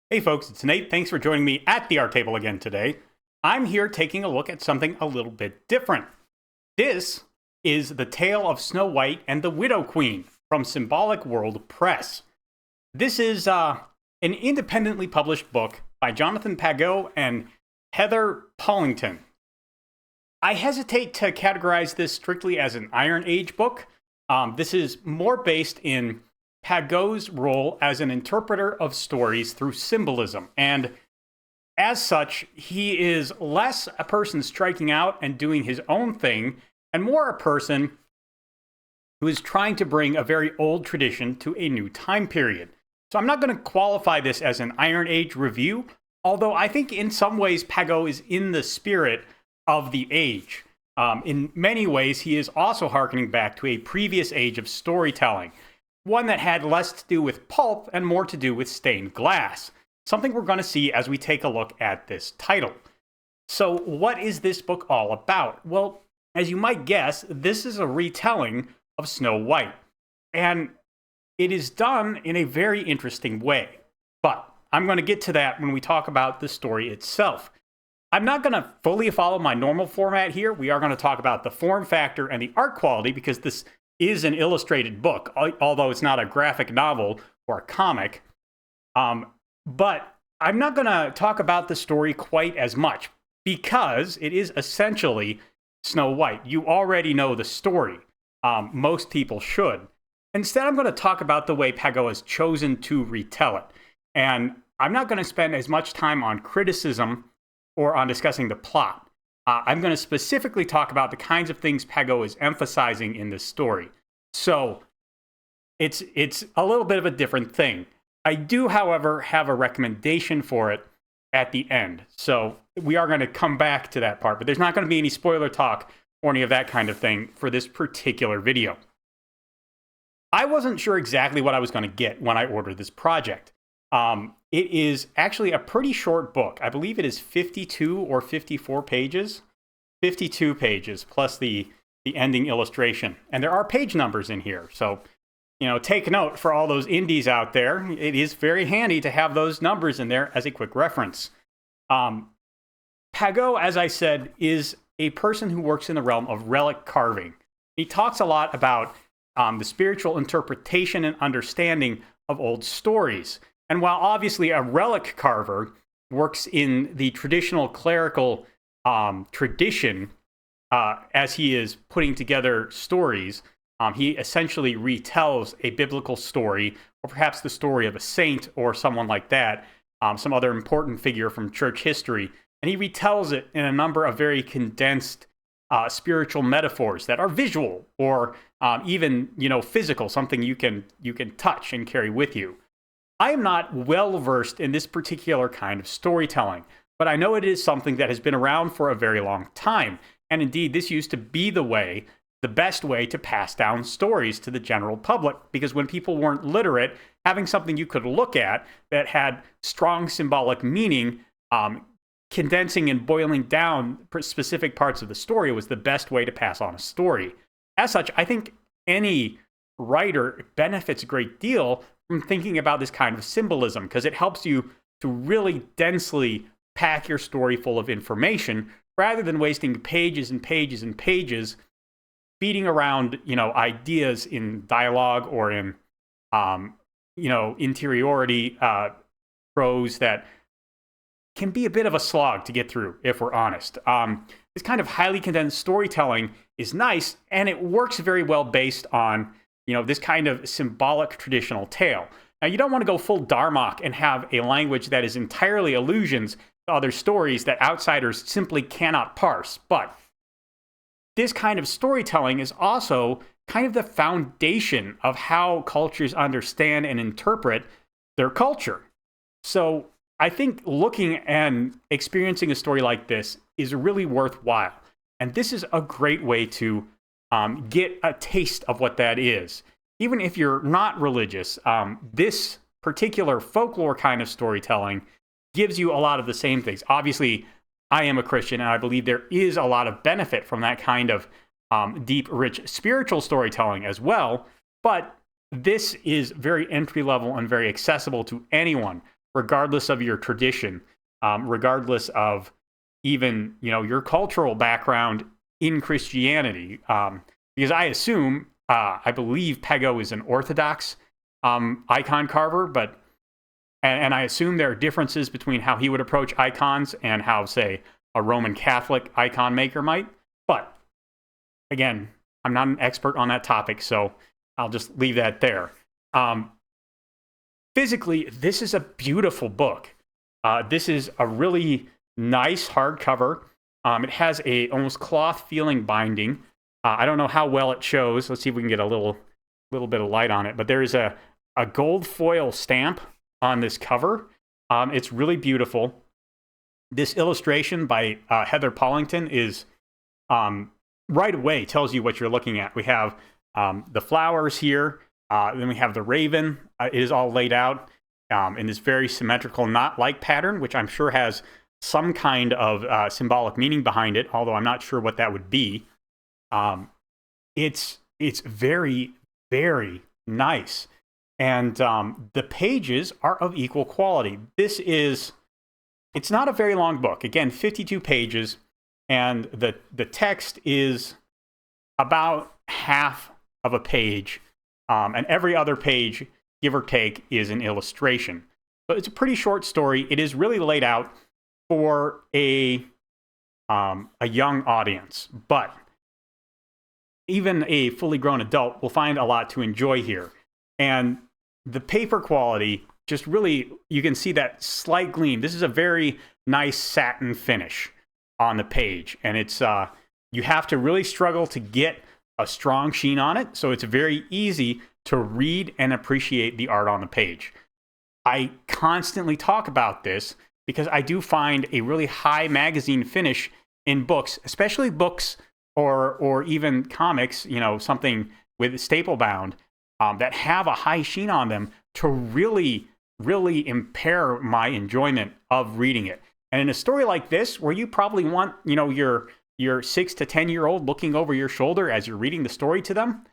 Hey folks, it's Nate. Thanks for joining me at the art table again today. I'm here taking a look at something a little bit different. This is The Tale of Snow White and the Widow Queen from Symbolic World Press. This is an independently published book by Jonathan Pageau and Heather Pollington. I hesitate to categorize this strictly as an Iron Age book. This is more based in Pageau's role as an interpreter of stories through symbolism. And as such, he is less a person striking out and doing his own thing, and more a person who is trying to bring a very old tradition to a new time period. So I'm not going to qualify this as an Iron Age review, although I think in some ways Pageau is in the spirit of the age. In many ways, he is also hearkening back to a previous age of storytelling, one that had less to do with pulp and more to do with stained glass, something we're going to see as we take a look at this title. So what is this book all about? Well, as you might guess, this is a retelling of Snow White, and it is done in a very interesting way. But I'm going to get to that when we talk about the story itself. I'm not going to fully follow my normal format here. We are going to talk about the form factor and the art quality because this is an illustrated book, although it's not a graphic novel or a comic. But I'm not going to talk about the story quite as much because it is essentially Snow White. You already know the story. Most people should. Instead, I'm going to talk about the way Pageau has chosen to retell it. And I'm not going to spend as much time on criticism or on discussing the plot. I'm going to specifically talk about the kinds of things Pageau is emphasizing in this story. So it's a little bit of a different thing. I do, however, have a recommendation for it at the end. So we are going to come back to that part, but there's not going to be any spoiler talk or any of that kind of thing for this particular video. I wasn't sure exactly what I was going to get when I ordered this project. It is actually a pretty short book. I believe it is 52 or 54 pages. 52 pages plus the ending illustration. And there are page numbers in here. So, take note for all those indies out there. It is very handy to have those numbers in there as a quick reference. Pageau, as I said, is a person who works in the realm of relic carving. He talks a lot about the spiritual interpretation and understanding of old stories. And while obviously a relic carver works in the traditional clerical tradition as he is putting together stories, he essentially retells a biblical story, or perhaps the story of a saint or someone like that, some other important figure from church history, and he retells it in a number of very condensed spiritual metaphors that are visual or even physical, something you can touch and carry with you. I am not well versed in this particular kind of storytelling, but I know it is something that has been around for a very long time. And indeed, this used to be the best way to pass down stories to the general public, because when people weren't literate, having something you could look at that had strong symbolic meaning, condensing and boiling down specific parts of the story was the best way to pass on a story. As such, I think any writer benefits a great deal from thinking about this kind of symbolism, because it helps you to really densely pack your story full of information rather than wasting pages and pages and pages beating around, ideas in dialogue or in, interiority prose that can be a bit of a slog to get through, if we're honest. This kind of highly condensed storytelling is nice, and it works very well based on this kind of symbolic traditional tale. Now, you don't want to go full Darmok and have a language that is entirely allusions to other stories that outsiders simply cannot parse. But this kind of storytelling is also kind of the foundation of how cultures understand and interpret their culture. So I think looking and experiencing a story like this is really worthwhile. And this is a great way to get a taste of what that is. Even if you're not religious, this particular folklore kind of storytelling gives you a lot of the same things. Obviously, I am a Christian, and I believe there is a lot of benefit from that kind of deep, rich spiritual storytelling as well. But this is very entry level and very accessible to anyone regardless of your tradition, regardless of even, your cultural background in Christianity. Because I believe Pago is an Orthodox icon carver, but and I assume there are differences between how he would approach icons and how, say, a Roman Catholic icon maker might. But again, I'm not an expert on that topic, so I'll just leave that there. Physically, this is a beautiful book. This is a really nice hardcover. It has a almost cloth feeling binding. I don't know how well it shows. Let's see if we can get a little bit of light on it. But there is a gold foil stamp on this cover. It's really beautiful. This illustration by Heather Pollington is right away tells you what you're looking at. We have the flowers here. Then we have the raven. It is all laid out in this very symmetrical knot-like pattern, which I'm sure has some kind of symbolic meaning behind it, although I'm not sure what that would be. It's very, very nice. And the pages are of equal quality. It's not a very long book. Again, 52 pages, and the text is about half of a page, and every other page, give or take, is an illustration. So it's a pretty short story. It is really laid out for a young audience, but even a fully grown adult will find a lot to enjoy here. And the paper quality, just really, you can see that slight gleam. This is a very nice satin finish on the page, and it's you have to really struggle to get a strong sheen on it, so it's very easy to read and appreciate the art on the page. I constantly talk about this because I do find a really high magazine finish in books, especially books or even comics, something with staple bound, that have a high sheen on them to really, really impair my enjoyment of reading it. And in a story like this, where you probably want, your 6 to 10-year-old looking over your shoulder as you're reading the story to them,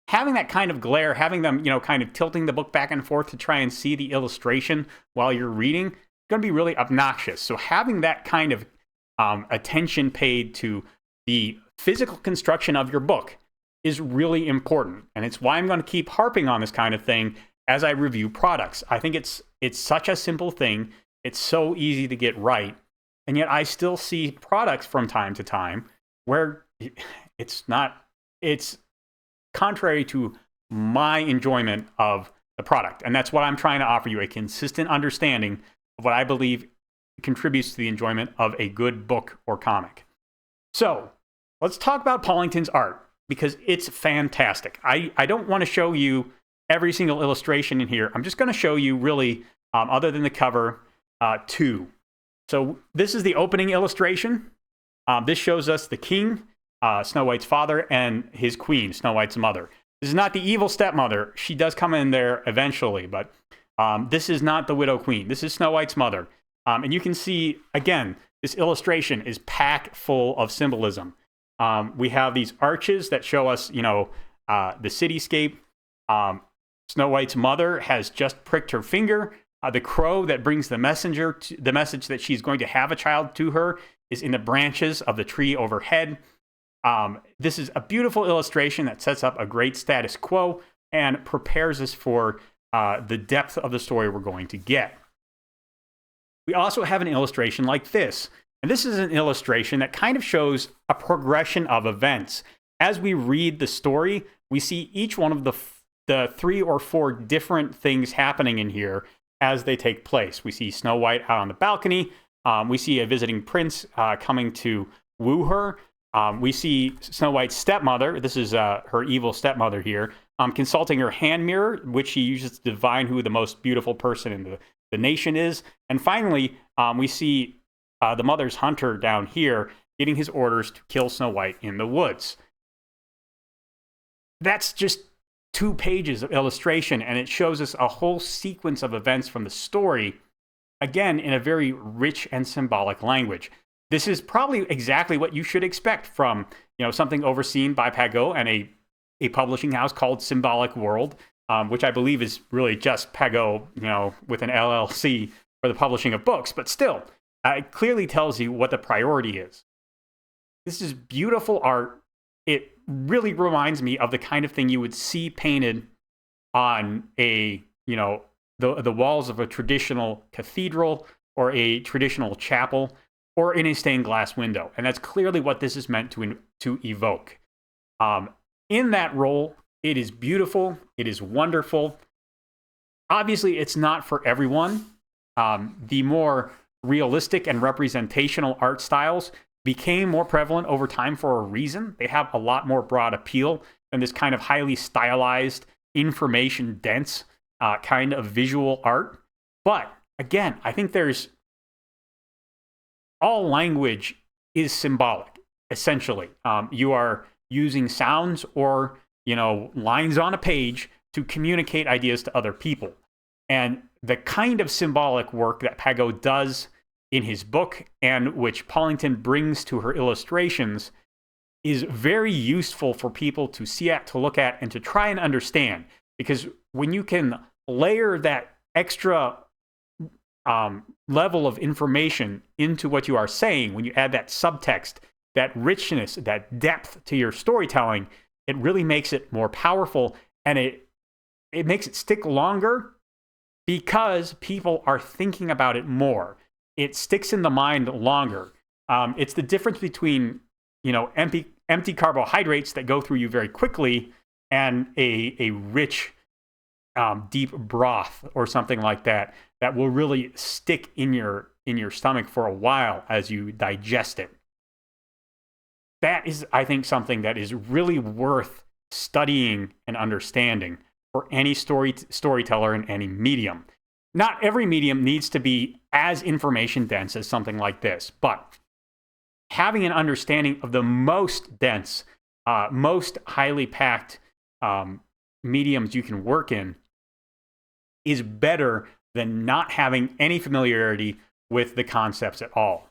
having that kind of glare, having them, kind of tilting the book back and forth to try and see the illustration while you're reading, going to be really obnoxious. So having that kind of attention paid to the physical construction of your book is really important. And it's why I'm going to keep harping on this kind of thing as I review products. I think it's such a simple thing. It's so easy to get right. And yet I still see products from time to time where it's contrary to my enjoyment of the product. And that's what I'm trying to offer you, a consistent understanding of what I believe contributes to the enjoyment of a good book or comic. So let's talk about Pollington's art, because it's fantastic. I don't want to show you every single illustration in here. I'm just going to show you really, other than the cover, two. So this is the opening illustration. This shows us the king, Snow White's father, and his queen, Snow White's mother. This is not the evil stepmother. She does come in there eventually, but this is not the widow queen. This is Snow White's mother. And you can see, again, this illustration is packed full of symbolism. We have these arches that show us, the cityscape. Snow White's mother has just pricked her finger. The crow that brings the message that she's going to have a child to her is in the branches of the tree overhead. This is a beautiful illustration that sets up a great status quo and prepares us for the depth of the story we're going to get. We also have an illustration like this. And this is an illustration that kind of shows a progression of events. As we read the story, we see each one of the 3 or 4 different things happening in here as they take place. We see Snow White out on the balcony. We see a visiting prince coming to woo her. We see Snow White's stepmother. This is her evil stepmother here, consulting her hand mirror, which she uses to divine who the most beautiful person in the nation is. And finally, we see the mother's hunter down here getting his orders to kill Snow White in the woods. That's just 2 pages of illustration, and it shows us a whole sequence of events from the story, again, in a very rich and symbolic language. This is probably exactly what you should expect from, something overseen by Pago and a publishing house called Symbolic World, which I believe is really just Pago, with an LLC for the publishing of books, but still, it clearly tells you what the priority is. This is beautiful art. It really reminds me of the kind of thing you would see painted on the walls of a traditional cathedral or a traditional chapel or in a stained glass window. And that's clearly what this is meant to evoke. In that role, it is beautiful. It is wonderful. Obviously, it's not for everyone. The more realistic and representational art styles became more prevalent over time for a reason. They have a lot more broad appeal than this kind of highly stylized, information-dense kind of visual art. But again, I think all language is symbolic, essentially. You are using sounds or, lines on a page to communicate ideas to other people. And the kind of symbolic work that Pagot does in his book and which Paulington brings to her illustrations is very useful for people to see at, to look at, and to try and understand. Because when you can layer that extra level of information into what you are saying, when you add that subtext, that richness, that depth to your storytelling, it really makes it more powerful, and it makes it stick longer because people are thinking about it more. It sticks in the mind longer. It's the difference between, empty carbohydrates that go through you very quickly and a rich, deep broth or something like that will really stick in your stomach for a while as you digest it. That is, I think, something that is really worth studying and understanding for any storyteller in any medium. Not every medium needs to be as information dense as something like this, but having an understanding of the most dense, most highly packed mediums you can work in is better than not having any familiarity with the concepts at all.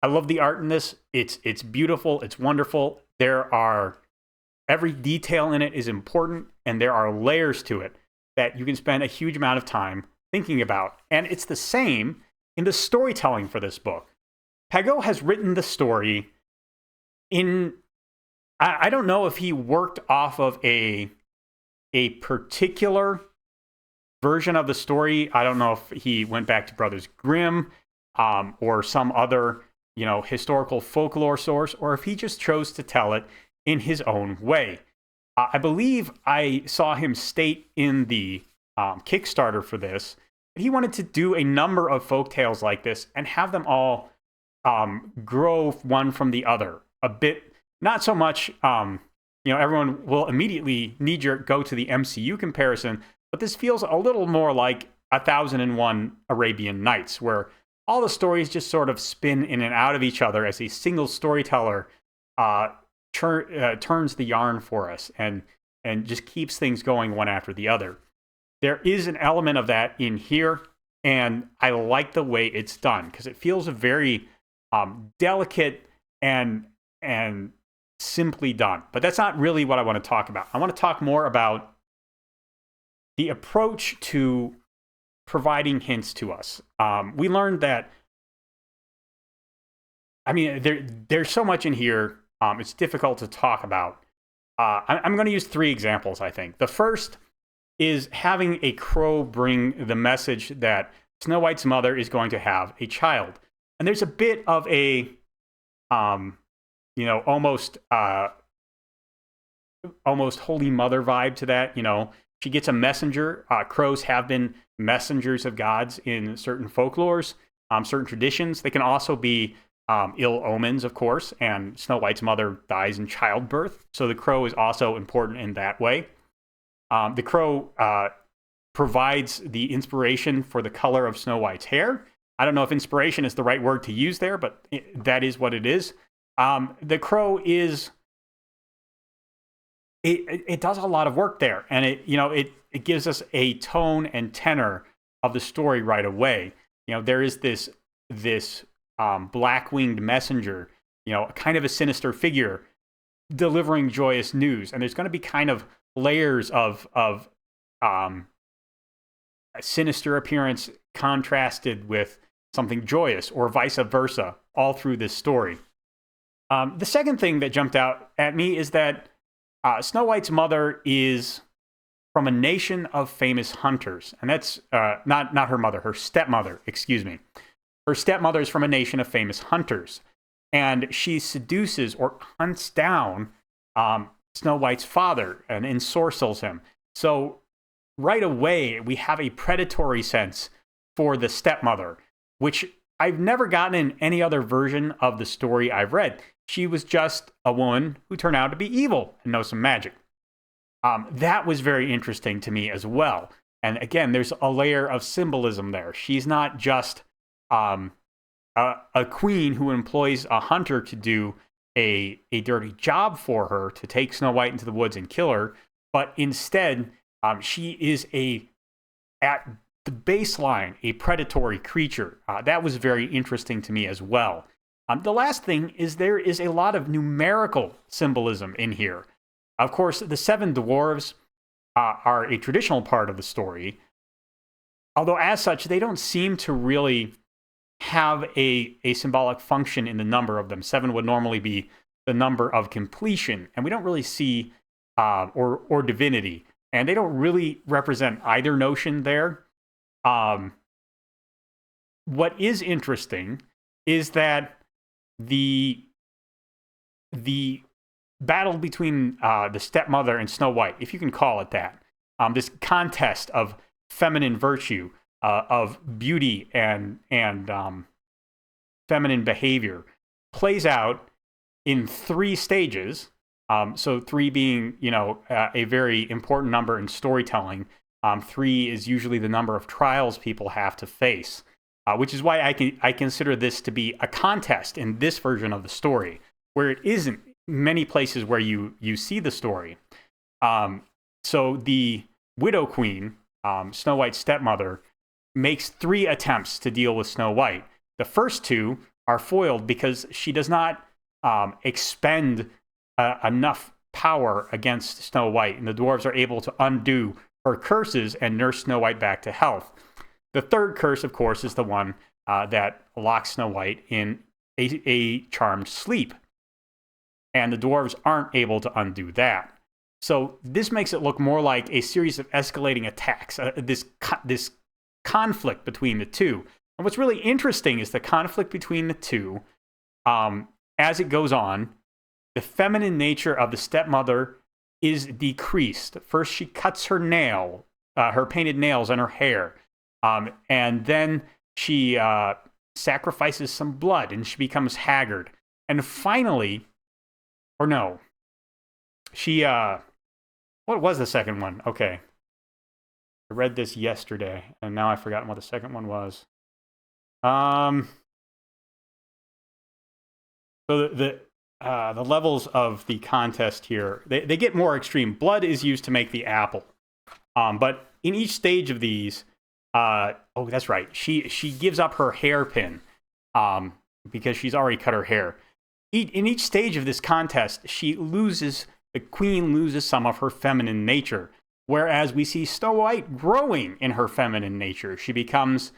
I love the art in this. It's beautiful. It's wonderful. Every detail in it is important, and there are layers to it that you can spend a huge amount of time thinking about. And it's the same in the storytelling for this book. Pagot has written the story I don't know if he worked off of a particular version of the story. I don't know if he went back to Brothers Grimm or some other, historical folklore source, or if he just chose to tell it in his own way. I believe I saw him state in the Kickstarter for this that he wanted to do a number of folk tales like this and have them all grow one from the other a bit. Not so much, everyone will immediately knee-jerk go to the MCU comparison, but this feels a little more like 1001 Arabian Nights, where all the stories just sort of spin in and out of each other as a single storyteller turns the yarn for us and just keeps things going one after the other. There is an element of that in here, and I like the way it's done because it feels very delicate and simply done. But that's not really what I want to talk about. I want to talk more about the approach to providing hints to us. We learned that, there's so much in here. It's difficult to talk about. I'm going to use 3 examples, I think. The first is having a crow bring the message that Snow White's mother is going to have a child. And there's a bit of a, almost Holy Mother vibe to that. She gets a messenger. Crows have been messengers of gods in certain folklores, certain traditions. They can also be ill omens, of course, and Snow White's mother dies in childbirth. So the crow is also important in that way. The crow provides the inspiration for the color of Snow White's hair. I don't know if inspiration is the right word to use there, but that is what it is. The crow is... It does a lot of work there, and it gives us a tone and tenor of the story right away. There is this black-winged messenger, kind of a sinister figure delivering joyous news, and there's going to be kind of layers of sinister appearance contrasted with something joyous or vice versa all through this story. The second thing that jumped out at me is that Snow White's mother is from a nation of famous hunters. And that's not her mother, her stepmother, excuse me. Her stepmother is from a nation of famous hunters. And she seduces or hunts down Snow White's father and ensorcels him. So right away, we have a predatory sense for the stepmother, which I've never gotten in any other version of the story I've read. She was just a woman who turned out to be evil and knows some magic. That was very interesting to me as well. And again, there's a layer of symbolism there. She's not just a queen who employs a hunter to do a dirty job for her, to take Snow White into the woods and kill her, but instead, she is at the baseline, a predatory creature. That was very interesting to me as well. The last thing is there is a lot of numerical symbolism in here. Of course, the 7 dwarves are a traditional part of the story, although as such, they don't seem to really have a symbolic function in the number of them. 7 would normally be the number of completion, and we don't really see, or divinity, and they don't really represent either notion there. What is interesting is that the battle between the stepmother and Snow White, if you can call it that, this contest of feminine virtue, of beauty and feminine behavior, plays out in 3 stages. So 3 being, a very important number in storytelling. 3 is usually the number of trials people have to face, which is why I consider this to be a contest in this version of the story, where it isn't many places where you see the story. So the Widow Queen, Snow White's stepmother, makes 3 attempts to deal with Snow White. The first 2 are foiled because she does not expend enough power against Snow White, and the dwarves are able to undo her curses and nurse Snow White back to health. The third curse, of course, is the one that locks Snow White in a charmed sleep. And the dwarves aren't able to undo that. So this makes it look more like a series of escalating attacks, this conflict between the 2. And what's really interesting is the conflict between the 2, as it goes on, the feminine nature of the stepmother is decreased. First, she cuts her painted nails on her hair. And then she sacrifices some blood and she becomes haggard. And finally, or no, she, what was the second one? Okay. I read this yesterday and now I've forgotten what the second one was. So the levels of the contest here, they get more extreme. Blood is used to make the apple. But in each stage of these, that's right. She gives up her hairpin because she's already cut her hair. In each stage of this contest, the queen loses some of her feminine nature, whereas we see Snow White growing in her feminine nature. She becomes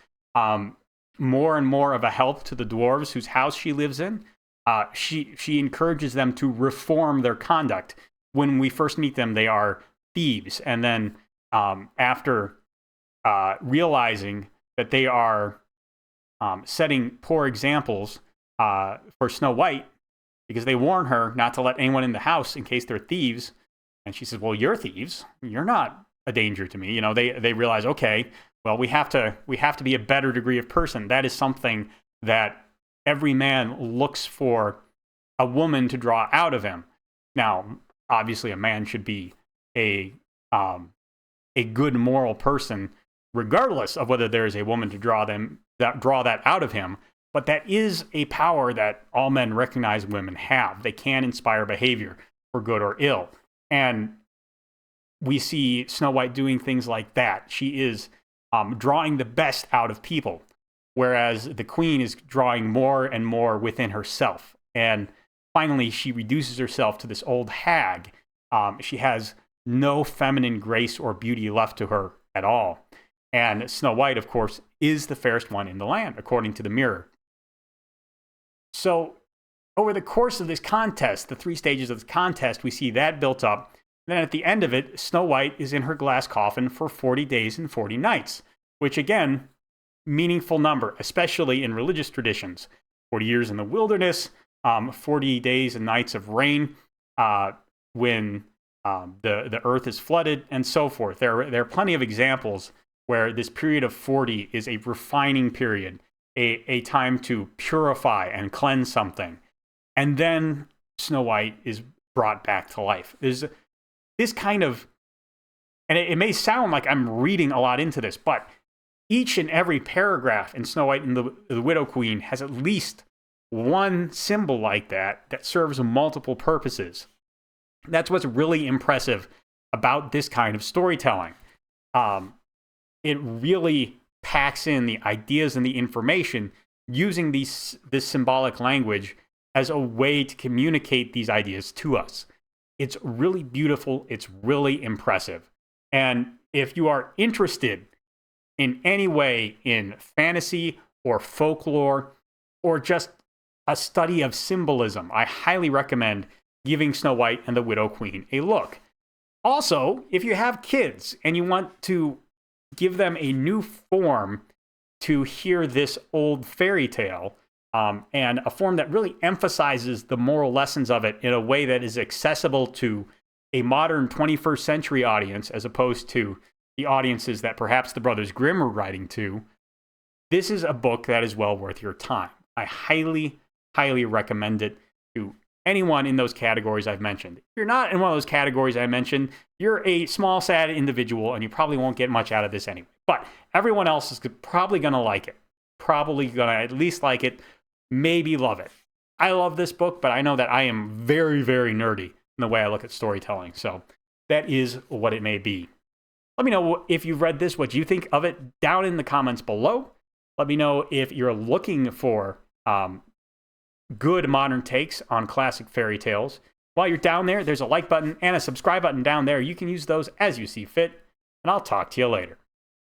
more and more of a help to the dwarves whose house she lives in. She encourages them to reform their conduct. When we first meet them, they are thieves, and then after realizing that they are setting poor examples for Snow White, because they warn her not to let anyone in the house in case they're thieves, and she says, "Well, you're thieves. You're not a danger to me." They realize, okay, well, we have to be a better degree of person. That is something that every man looks for a woman to draw out of him. Now, obviously, a man should be a good moral person, regardless of whether there is a woman to draw that out of him. But that is a power that all men recognize women have. They can inspire behavior for good or ill. And we see Snow White doing things like that. She is drawing the best out of people, whereas the queen is drawing more and more within herself. And finally, she reduces herself to this old hag. She has no feminine grace or beauty left to her at all. And Snow White, of course, is the fairest one in the land, according to the mirror. So over the course of this contest, the 3 stages of the contest, we see that built up. Then at the end of it, Snow White is in her glass coffin for 40 days and 40 nights, which again, meaningful number, especially in religious traditions. 40 years in the wilderness, 40 days and nights of rain when the earth is flooded, and so forth. There are plenty of examples where this period of 40 is a refining period, a time to purify and cleanse something. And then Snow White is brought back to life. There's this kind of, and it may sound like I'm reading a lot into this, but each and every paragraph in Snow White and the Widow Queen has at least one symbol like that serves multiple purposes. That's what's really impressive about this kind of storytelling. It really packs in the ideas and the information using this symbolic language as a way to communicate these ideas to us. It's really beautiful. It's really impressive. And if you are interested in any way in fantasy or folklore or just a study of symbolism, I highly recommend giving Snow White and the Widow Queen a look. Also, if you have kids and you want to give them a new form to hear this old fairy tale, and a form that really emphasizes the moral lessons of it in a way that is accessible to a modern 21st century audience, as opposed to the audiences that perhaps the Brothers Grimm were writing to, this is a book that is well worth your time. I highly, highly recommend it to anyone in those categories I've mentioned. If you're not in one of those categories I mentioned, you're a small, sad individual, and you probably won't get much out of this anyway. But everyone else is probably going to like it. Probably going to at least like it, maybe love it. I love this book, but I know that I am very, very nerdy in the way I look at storytelling. So that is what it may be. Let me know if you've read this, what you think of it down in the comments below. Let me know if you're looking for good modern takes on classic fairy tales. While you're down there, there's a like button and a subscribe button down there. You can use those as you see fit, and I'll talk to you later.